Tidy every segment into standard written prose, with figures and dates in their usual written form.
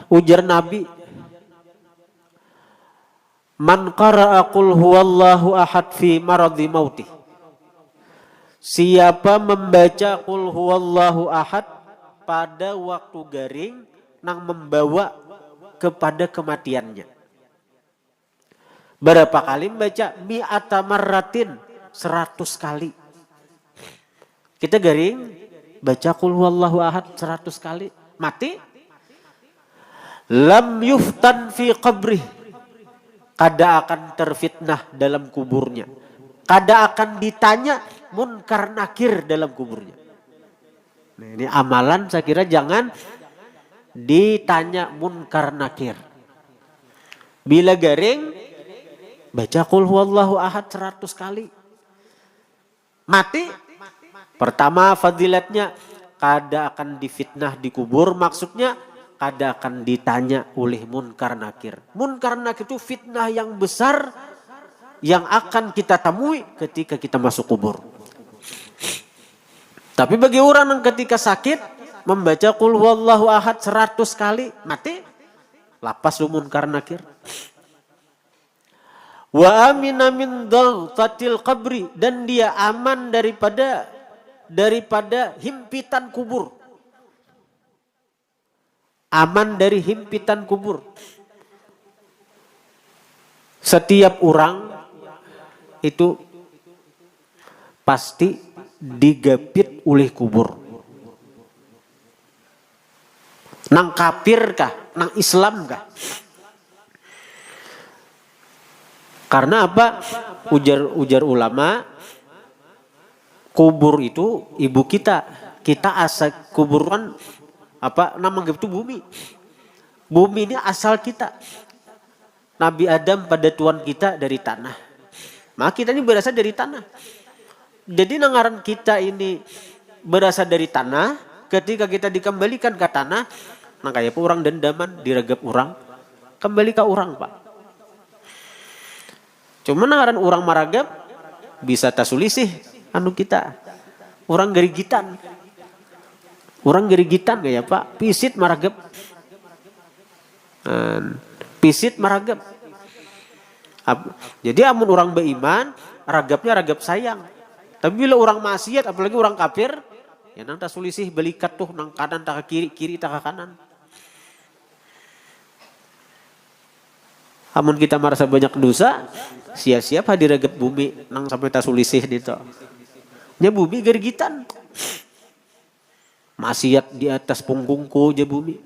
Ujar Nabi, man qara'a qul huwallahu ahad fi maradhi mautih. Siapa membaca qul huwallahu ahad pada waktu garing nang membawa kepada kematiannya. Berapa kali membaca? Mi'ata marratin, 100 kali. Kita garing baca qul huwallahu ahad 100 kali, mati. Lam yuftan fi qabrih, kada akan terfitnah dalam kuburnya. Kada akan ditanya munkar nakir dalam kuburnya. Nah, ini amalan saya kira jangan ditanya munkar nakir. Bila garing baca qul huwallahu ahad 100 kali. Mati. Pertama fadilatnya kada akan difitnah di kubur, maksudnya kada akan ditanya oleh munkar nakir. Munkar nakir itu fitnah yang besar yang akan kita temui ketika kita masuk kubur. Tapi bagi orang yang ketika sakit membaca qul huwallahu ahad 100 kali, mati, lapas munkar nakir. Wa amina min dhaghtatil qabri, dan dia aman daripada himpitan kubur. Aman dari himpitan kubur. Setiap orang itu pasti digapit oleh kubur. Nang kafir kah? Nang Islam kah? Karena apa? Ujar ulama, kubur itu ibu kita. Kita asal kubur kan apa nama itu bumi. Bumi ini asal kita. Nabi Adam pada Tuhan kita dari tanah. Maka kita ini berasal dari tanah. Jadi nangaran kita ini berasal dari tanah. Ketika kita dikembalikan ke tanah, nah kayak orang dendaman diragap orang, kembali ke orang, Pak. Cuma nangaran orang maragap bisa tasulisih anu kita. Orang gerigitan. Orang gerigitan kayak Pak, pisit maragap. Pisit maragap. Jadi amun orang beriman, ragapnya ragap sayang. Tapi bila orang maksiat, apalagi orang kafir, ya nang tasulisih belikat tuh nang kanan tak ke kiri tak ke kanan. Amun kita merasa banyak dosa, siap-siap hadir ragap bumi nang sampai tasulisih itu. Nya bumi gergitan. Maksiat di atas punggungku je bumi.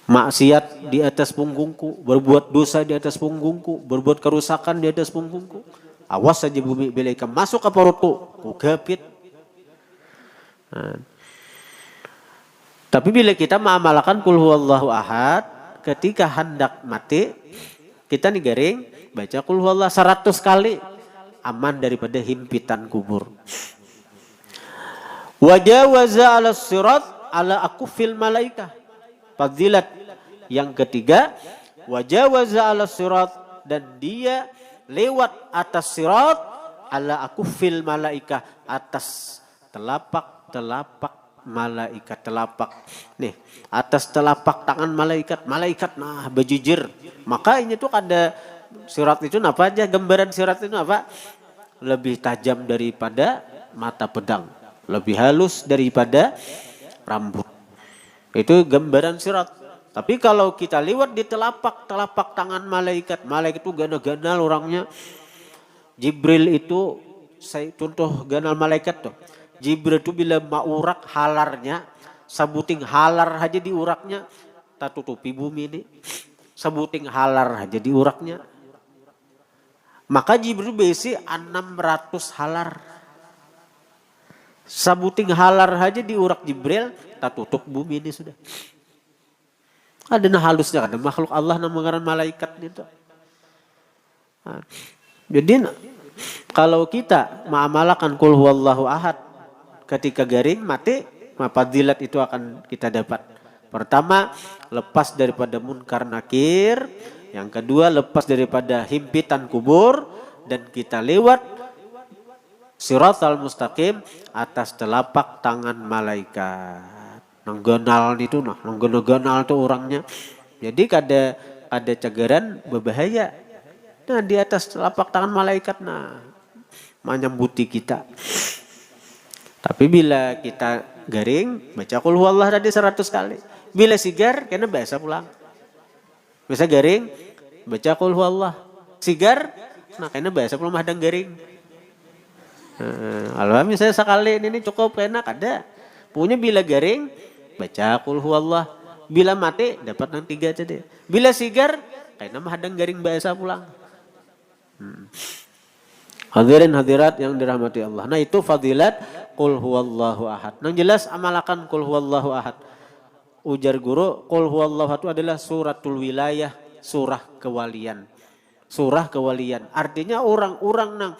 Maksiat di atas punggungku, berbuat dosa di atas punggungku, berbuat kerusakan di atas punggungku. Awas saja bumi bila ikan masuk ke perutku, ku gapit. Tapi bila kita mengamalkan qul huwallahu ahad, ketika hendak mati, kita nih garing baca qul huwallahu 100 kali, aman daripada himpitan kubur. Wajawaza ala sirat ala akufil malaikah. Fadilat yang ketiga, wajawaza ala sirat, dan dia lewat atas sirat ala akufil malaikah, atas telapak malaikat, telapak nih atas telapak tangan malaikat nah bejijir. Maka ini tuh ada sirat itu apa aja, gambaran sirat itu apa? Lebih tajam daripada mata pedang, lebih halus daripada rambut. Itu gambaran sirat. Tapi kalau kita lewat di telapak tangan malaikat itu ganal-ganal orangnya. Jibril itu, saya contoh ganal malaikat tuh. Jibril itu bila maurak halarnya, sabuting halar aja di uraknya, tak tutupi bumi ini. Sabuting halar aja di uraknya. Maka Jibril besi 600 halar. Sabuting halar aja di urak Jibril, tak tutup bumi ini sudah. Ada nah halusnya, ada makhluk Allah namanya malaikat itu. Jadi kalau kita mengamalkan qul huwallahu ahad ketika garing mati, maka fadilat itu akan kita dapat. Pertama, lepas daripada munkar nakir. Yang kedua, lepas daripada himpitan kubur. Dan kita lewat siratal mustaqim atas telapak tangan malaikat. Nang ganal itu nah, nang ganal tuh orangnya. Jadi kada cagaran berbahaya. Nah di atas telapak tangan malaikat nah menyambuti kita. Tapi bila kita garing, baca qul huwallah tadi 100 kali. Bila sigar, kena biasa pulang. Bisa garing, baca qul huwallah. Sigar, nah kena biasa pulang hadang garing. Kalau misalnya sekali ini cukup enak ada. Punya bila garing, baca qul huwallah. Bila mati, dapat nang 3 tadi. Bila sigar, kena hadang garing biasa pulang. Hadirin hadirat yang dirahmati Allah. Nah itu fadilat qul huwallahu ahad. Nang jelas amalakan qul huwallahu ahad. Ujar guru, qul huwallahu ahad itu adalah suratul wilayah, surah kewalian. Surah kewalian. Artinya orang-orang nang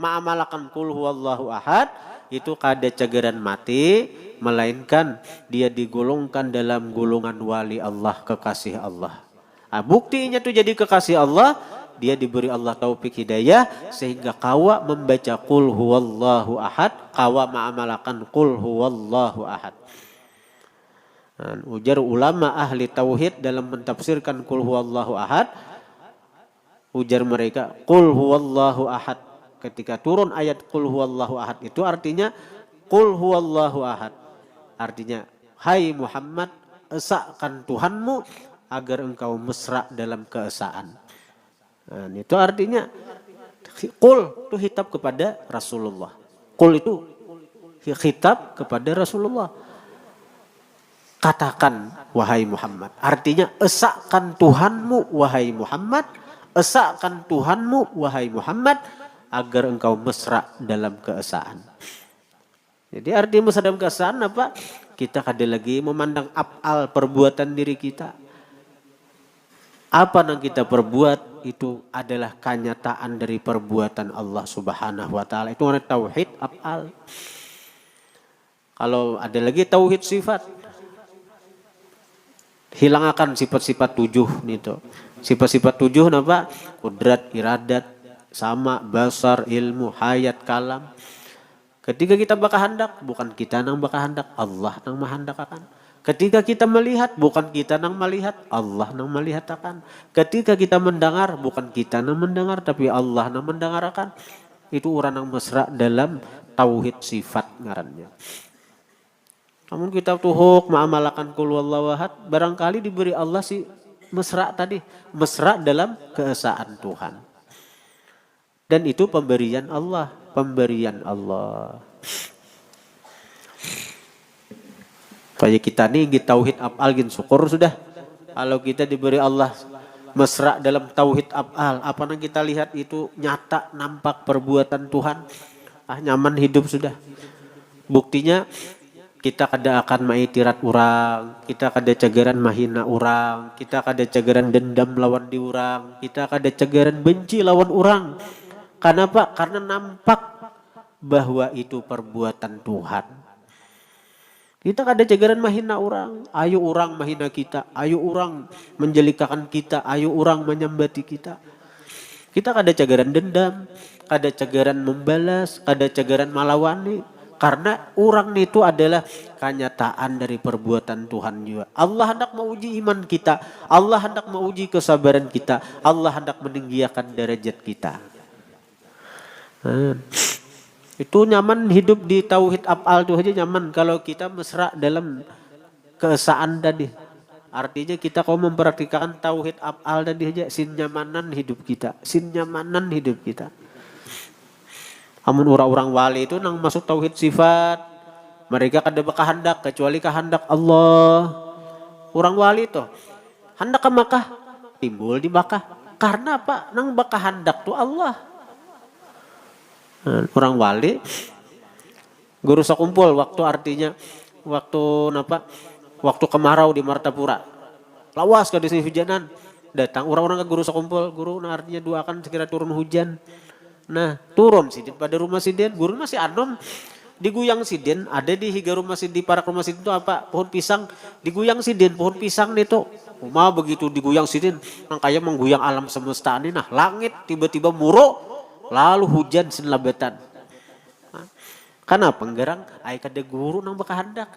ma'amalakan qul huwallahu ahad itu kada cagaran mati, melainkan dia digolongkan dalam golongan wali Allah, kekasih Allah. Nah, buktinya tuh jadi kekasih Allah, dia diberi Allah taufik hidayah sehingga kawa membaca qul huwallahu ahad, kawa ma'amalakan qul huwallahu ahad. Dan ujar ulama ahli tauhid dalam mentafsirkan qul huwallahu ahad, ujar mereka qul huwallahu ahad. Ketika turun ayat qul huwallahu ahad itu artinya qul huwallahu ahad. Artinya hai Muhammad, esakan Tuhanmu agar engkau mesra dalam keesaan. Nah, itu artinya qul itu khitab kepada Rasulullah. Qul itu khitab kepada Rasulullah. Katakan wahai Muhammad. Artinya esakan Tuhanmu wahai Muhammad. Esakan Tuhanmu wahai Muhammad agar engkau mesra dalam keesaan. Jadi arti mesra dalam keesaan apa? Kita kada lagi memandang af'al perbuatan diri kita. Apa yang kita perbuat itu adalah kenyataan dari perbuatan Allah Subhanahu wa taala. Itu namanya tauhid af'al. Kalau ada lagi tauhid sifat. Hilangkan sifat-sifat 7 itu. Sifat-sifat 7 apa? Kudrat, iradat, sama, basar, ilmu, hayat, kalam. Ketika kita bakahandak, bukan kita nang bakahandak, Allah nang mahandakakan. Ketika kita melihat, bukan kita nang melihat, Allah nang melihatakan. Ketika kita mendengar, bukan kita nang mendengar, tapi Allah nang mendengarkan. Itu orang yang mesra dalam tauhid sifat ngarannya. Namun kita tuhuk ma'amalakan qul huwallahu ahad, barangkali diberi Allah si mesra tadi, mesra dalam keesaan Tuhan. Dan itu pemberian Allah, pemberian Allah. Kayak kita nih ingin tauhid af'al gin syukur sudah. Kalau kita diberi Allah mesra dalam tauhid af'al, apa yang kita lihat itu nyata nampak perbuatan Tuhan. Nyaman hidup sudah. Buktinya kita kada akan maitirat orang, kita kada cagaran mahina orang, kita kada cagaran dendam lawan di orang, kita kada cagaran benci lawan orang. Kenapa? Karena nampak bahwa itu perbuatan Tuhan. Kita kada cagaran mahina orang, ayo orang mahina kita, ayo orang menjelikakan kita, ayo orang menyambati kita. Kita kada cagaran dendam, kada cagaran membalas, kada cagaran malawani. Karena orang itu adalah kenyataan dari perbuatan Tuhan juga. Allah hendak menguji iman kita. Allah hendak menguji kesabaran kita. Allah hendak meninggikan derajat kita. Itu nyaman hidup di tauhid af'al itu aja nyaman. Kalau kita mesra dalam keesaan tadi. Artinya kita kalau mempraktikkan tauhid af'al tadi aja. Sin nyamanan hidup kita. Sin nyamanan hidup kita. Amun orang-orang wali itu nang masuk tauhid sifat, mereka kada bakahandak kecuali kehendak Allah. Orang wali itu hendak ke Makkah, timbul di Makkah. Karena apa? Nang bakahandak tu Allah. Orang wali guru sakumpul waktu artinya waktu napa? Waktu kemarau di Martapura. Lawas kada sini hujanan. Datang orang-orang ke guru sakumpul, guru nah artinya doakan segera turun hujan. Nah turun sidin pada rumah sidin, guru masih anom diguyang sidin, ada di higa rumah sidin, di parak rumah sidin itu apa? Pohon pisang, diguyang sidin, pohon pisang itu. Uma begitu diguyang sidin, nang kaya mengguyang alam semesta ini, nah langit tiba-tiba muruk, lalu hujan senlabetan. Nah, kenapa? Nggerang, ay kada guru nang bakahandak.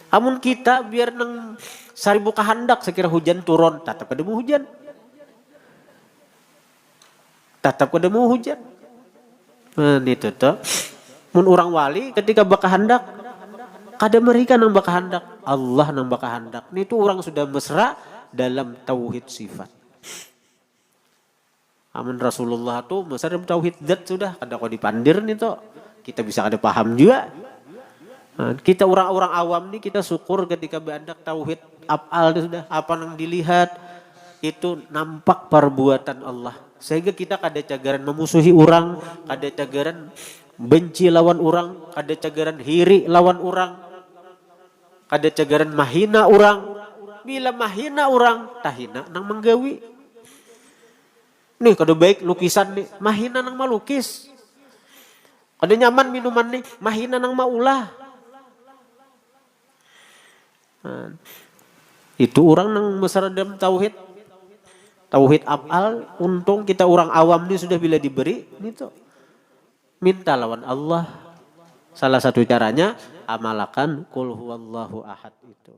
Amun kita biar nang saribu kahandak sekira hujan turun, tetap ada mau hujan. Tetap ada mau hujan. Itu tuh. Mun orang wali ketika bakahandak, kada mereka nang bakahandak, Allah nang bakahandak. Itu orang sudah mesra dalam tauhid sifat. Amun Rasulullah tuh mesra dalam tauhid zat sudah, kada kau dipandir nih tuh. Kita bisa kada paham juga. Kita orang-orang awam nih kita syukur ketika berandak tauhid af'al itu sudah apa yang dilihat itu nampak perbuatan Allah. Sehingga kita kada cagaran memusuhi orang, kada cagaran benci lawan orang, kada cagaran hiri lawan orang, kada cagaran mahina orang. Bila mahina orang, tahina nang menggawi. Nih kada baik lukisan nih, mahina nang malukis. Kada nyaman minuman nih, mahina nang maulah. Itu orang nang besar dalam tauhid af'al. Untung kita orang awam ini sudah bila diberi itu minta lawan Allah. Salah satu caranya amalakan qul huwallahu ahad itu.